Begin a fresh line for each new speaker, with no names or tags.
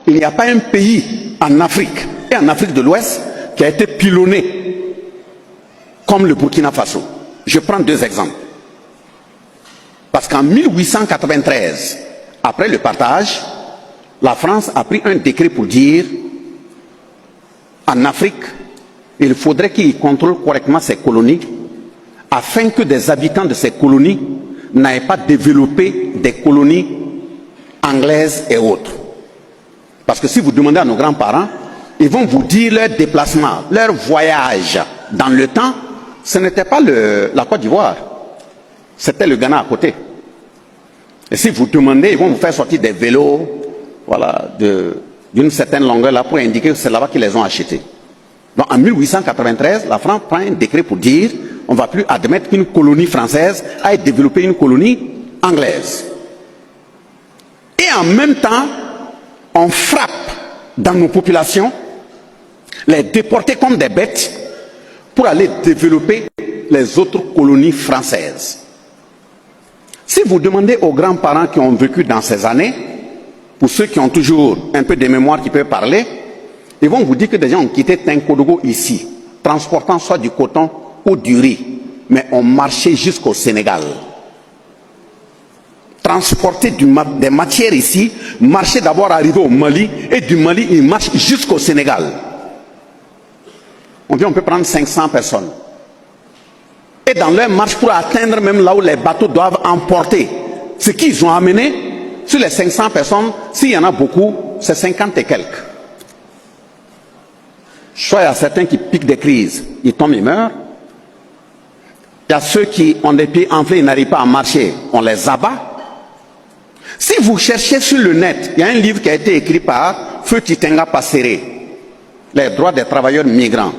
il n'y a pas un pays en Afrique et en Afrique de l'Ouest qui a été pilonné comme le Burkina Faso. Je prends deux exemples. Parce qu'en 1893, après le partage, la France a pris un décret pour dire en Afrique, il faudrait qu'il contrôle correctement ses colonies afin que des habitants de ces colonies n'aient pas développé des colonies anglaises et autres. Parce que si vous demandez à nos grands-parents, ils vont vous dire leur déplacement, leur voyage dans le temps, ce n'était pas la Côte d'Ivoire, c'était le Ghana à côté. Et si vous demandez, ils vont vous faire sortir des vélos, voilà, d'une certaine longueur là pour indiquer que c'est là-bas qu'ils les ont achetés. Donc en 1893, la France prend un décret pour dire on ne va plus admettre qu'une colonie française aille développer une colonie anglaise. Et en même temps, on frappe dans nos populations, les déporter comme des bêtes pour aller développer les autres colonies françaises. Si vous demandez aux grands-parents qui ont vécu dans ces années, pour ceux qui ont toujours un peu de mémoire qui peuvent parler, ils vont vous dire que des gens ont quitté Tinkodogo ici, transportant soit du coton ou du riz, mais ont marché jusqu'au Sénégal. Transporter des matières ici, marcher d'abord arriver au Mali, et du Mali, ils marchent jusqu'au Sénégal. On peut prendre 500 personnes. Et dans leur marche pour atteindre même là où les bateaux doivent emporter ce qu'ils ont amené, sur les 500 personnes, s'il y en a beaucoup, c'est 50 et quelques. Soit il y a certains qui piquent des crises, ils tombent, ils meurent. Il y a ceux qui ont des pieds enflés, ils n'arrivent pas à marcher, on les abat. Si vous cherchez sur le net, il y a un livre qui a été écrit par Feu Titenga Passeré, les droits des travailleurs migrants.